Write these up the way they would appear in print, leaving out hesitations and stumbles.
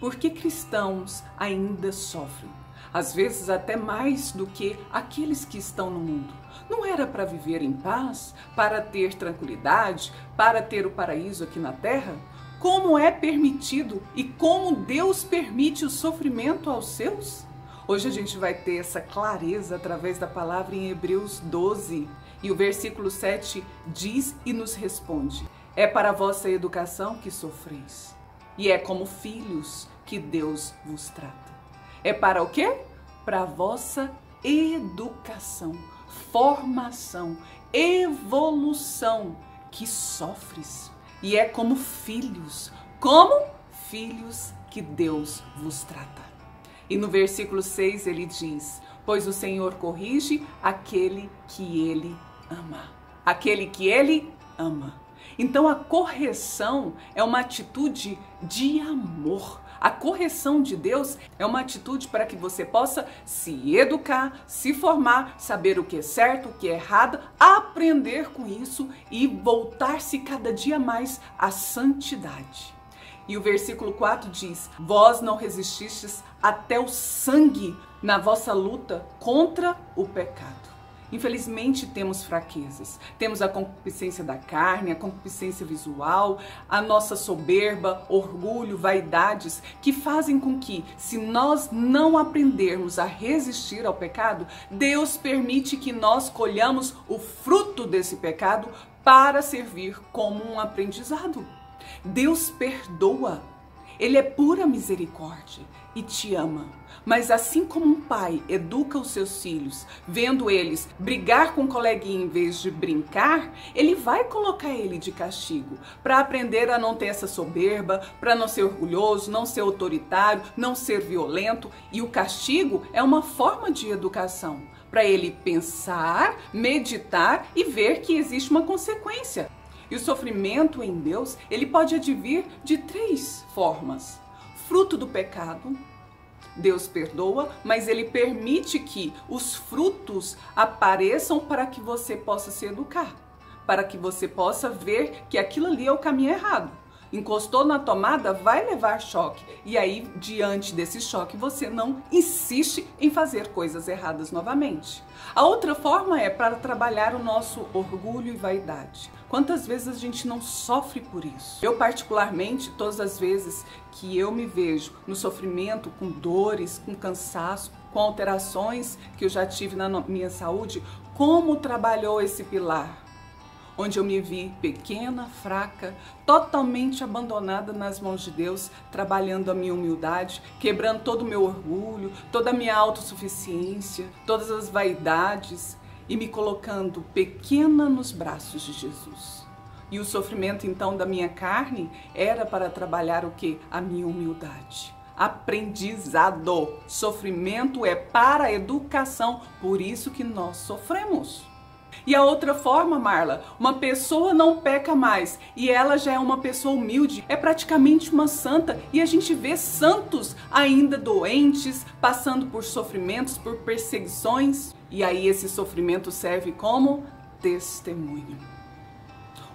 por que cristãos ainda sofrem? Às vezes até mais do que aqueles que estão no mundo. Não era para viver em paz, para ter tranquilidade, para ter o paraíso aqui na terra? Como é permitido e como Deus permite o sofrimento aos seus? Hoje a gente vai ter essa clareza através da palavra em Hebreus 12. E o versículo 7 diz e nos responde: é para a vossa educação que sofreis, e é como filhos que Deus vos trata. É para o quê? Para a vossa educação, formação, evolução que sofres. E é como filhos que Deus vos trata. E no versículo 6 ele diz: pois o Senhor corrige aquele que ele ama. Aquele que ele ama. Então a correção é uma atitude de amor. A correção de Deus é uma atitude para que você possa se educar, se formar, saber o que é certo, o que é errado, aprender com isso e voltar-se cada dia mais à santidade. E o versículo 4 diz: vós não resististes até o sangue na vossa luta contra o pecado. Infelizmente temos fraquezas, temos a concupiscência da carne, a concupiscência visual, a nossa soberba, orgulho, vaidades, que fazem com que, se nós não aprendermos a resistir ao pecado, Deus permite que nós colhamos o fruto desse pecado para servir como um aprendizado. Deus perdoa, Ele é pura misericórdia e te ama. Mas assim como um pai educa os seus filhos, vendo eles brigar com um coleguinha em vez de brincar, ele vai colocar ele de castigo para aprender a não ter essa soberba, para não ser orgulhoso, não ser autoritário, não ser violento. E o castigo é uma forma de educação, para ele pensar, meditar e ver que existe uma consequência. E o sofrimento em Deus, ele pode advir de 3 formas. Fruto do pecado. Deus perdoa, mas Ele permite que os frutos apareçam para que você possa se educar, para que você possa ver que aquilo ali é o caminho errado. Encostou na tomada, vai levar choque. E aí, diante desse choque, você não insiste em fazer coisas erradas novamente. A outra forma é para trabalhar o nosso orgulho e vaidade. Quantas vezes a gente não sofre por isso? Eu, particularmente, todas as vezes que eu me vejo no sofrimento, com dores, com cansaço, com alterações que eu já tive na minha saúde, como trabalhou esse pilar? Onde eu me vi pequena, fraca, totalmente abandonada nas mãos de Deus, trabalhando a minha humildade, quebrando todo o meu orgulho, toda a minha autossuficiência, todas as vaidades e me colocando pequena nos braços de Jesus. E o sofrimento então da minha carne era para trabalhar o quê? A minha humildade. Aprendizado. Sofrimento é para a educação, por isso que nós sofremos. E a outra forma, Marla, uma pessoa não peca mais e ela já é uma pessoa humilde, é praticamente uma santa, e a gente vê santos ainda doentes, passando por sofrimentos, por perseguições, e aí esse sofrimento serve como testemunho.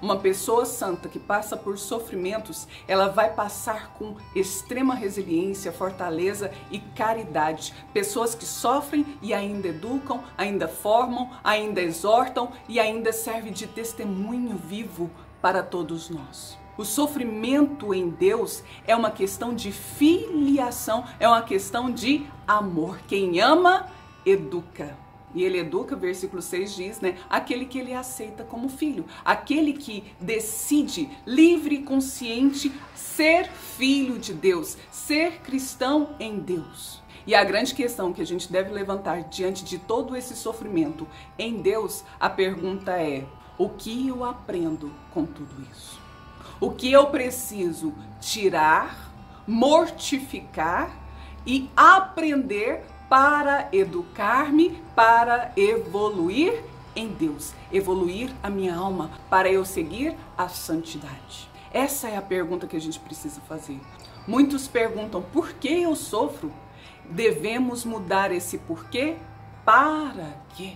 Uma pessoa santa que passa por sofrimentos, ela vai passar com extrema resiliência, fortaleza e caridade. Pessoas que sofrem e ainda educam, ainda formam, ainda exortam e ainda servem de testemunho vivo para todos nós. O sofrimento em Deus é uma questão de filiação, é uma questão de amor. Quem ama, educa. E ele educa, versículo 6 diz, né? Aquele que ele aceita como filho. Aquele que decide, livre e consciente, ser filho de Deus. Ser cristão em Deus. E a grande questão que a gente deve levantar diante de todo esse sofrimento em Deus, a pergunta é: o que eu aprendo com tudo isso? O que eu preciso tirar, mortificar e aprender para educar-me, para evoluir em Deus, evoluir a minha alma, para eu seguir a santidade? Essa é a pergunta que a gente precisa fazer. Muitos perguntam: por que eu sofro? Devemos mudar esse porquê para quê?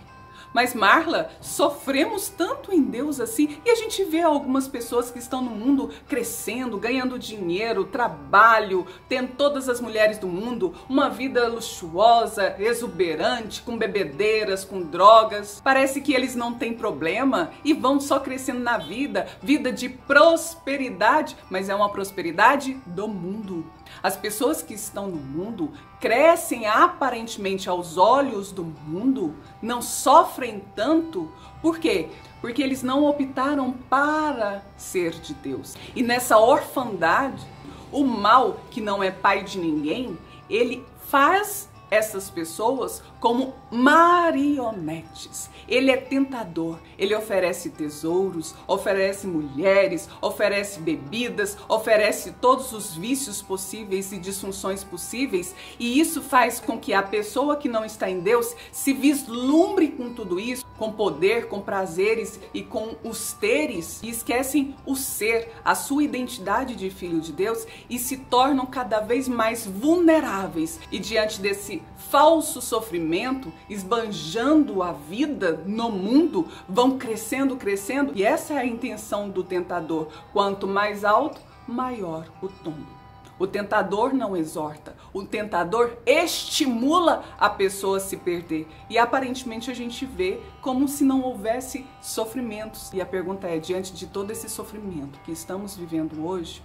Mas Marla, sofremos tanto em Deus assim, e a gente vê algumas pessoas que estão no mundo crescendo, ganhando dinheiro, trabalho, tendo todas as mulheres do mundo, uma vida luxuosa, exuberante, com bebedeiras, com drogas. Parece que eles não têm problema e vão só crescendo na vida, vida de prosperidade, mas é uma prosperidade do mundo. As pessoas que estão no mundo crescem aparentemente aos olhos do mundo, não sofrem tanto. Por quê? Porque eles não optaram para ser de Deus. E nessa orfandade, o mal, que não é pai de ninguém, ele faz essas pessoas como marionetes. Ele é tentador, ele oferece tesouros, oferece mulheres, oferece bebidas, oferece todos os vícios possíveis e disfunções possíveis, e isso faz com que a pessoa que não está em Deus se vislumbre com tudo isso, com poder, com prazeres e com os teres, e esquecem o ser, a sua identidade de filho de Deus, e se tornam cada vez mais vulneráveis. E diante desse falso sofrimento, esbanjando a vida no mundo, vão crescendo, crescendo, e essa é a intenção do tentador. Quanto mais alto, maior o tombo. O tentador não exorta, o tentador estimula a pessoa a se perder. E aparentemente a gente vê como se não houvesse sofrimentos. E a pergunta é, diante de todo esse sofrimento que estamos vivendo hoje,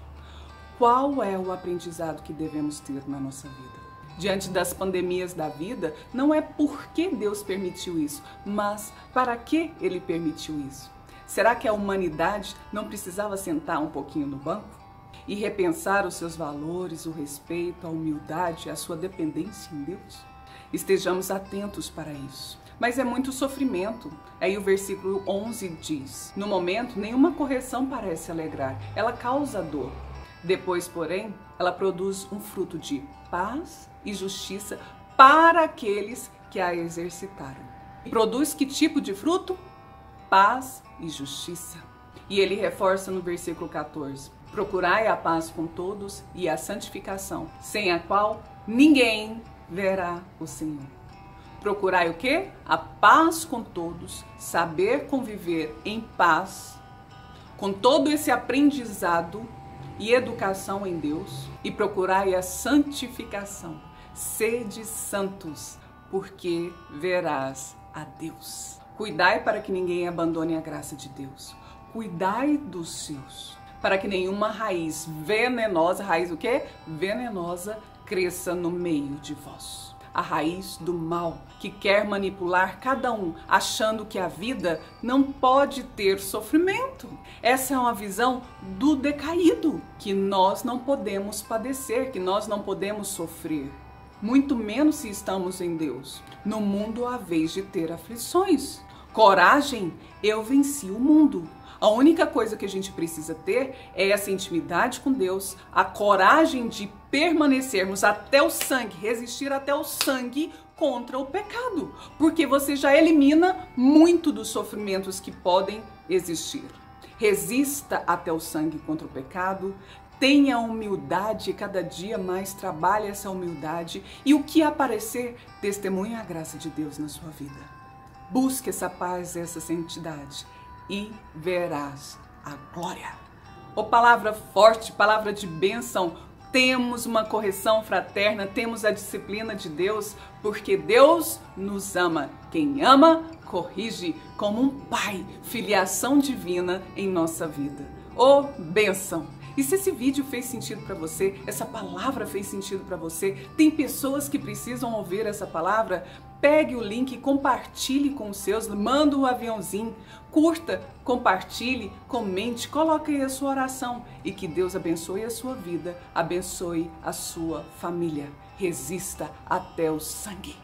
qual é o aprendizado que devemos ter na nossa vida? Diante das pandemias da vida, não é porque Deus permitiu isso, mas para que Ele permitiu isso? Será que a humanidade não precisava sentar um pouquinho no banco e repensar os seus valores, o respeito, a humildade, a sua dependência em Deus? Estejamos atentos para isso. Mas é muito sofrimento. Aí o versículo 11 diz: no momento, nenhuma correção parece alegrar, ela causa dor. Depois, porém, ela produz um fruto de paz e justiça para aqueles que a exercitaram. E produz que tipo de fruto? Paz e justiça. E ele reforça no versículo 14: procurai a paz com todos e a santificação, sem a qual ninguém verá o Senhor. Procurai o quê? A paz com todos, saber conviver em paz, com todo esse aprendizado e educação em Deus, e procurai a santificação. Sede santos, porque verás a Deus. Cuidai para que ninguém abandone a graça de Deus. Cuidai dos seus, para que nenhuma raiz venenosa, raiz o quê? Venenosa, cresça no meio de vós. A raiz do mal, que quer manipular cada um, achando que a vida não pode ter sofrimento. Essa é uma visão do decaído, que nós não podemos padecer, que nós não podemos sofrer. Muito menos se estamos em Deus. No mundo há vez de ter aflições. Coragem, eu venci o mundo. A única coisa que a gente precisa ter é essa intimidade com Deus, a coragem de permanecermos até o sangue, resistir até o sangue contra o pecado, porque você já elimina muito dos sofrimentos que podem existir. Resista até o sangue contra o pecado, tenha humildade e cada dia mais trabalhe essa humildade, e o que aparecer, testemunhe a graça de Deus na sua vida. Busque essa paz, essa santidade, e verás a glória. Oh, palavra forte, palavra de bênção. Temos uma correção fraterna, temos a disciplina de Deus, porque Deus nos ama. Quem ama, corrige, como um pai, filiação divina em nossa vida. Oh, bênção! E se esse vídeo fez sentido para você, essa palavra fez sentido para você, tem pessoas que precisam ouvir essa palavra, pegue o link, compartilhe com os seus, manda um aviãozinho, curta, compartilhe, comente, coloque aí a sua oração e que Deus abençoe a sua vida, abençoe a sua família. Resista até o sangue.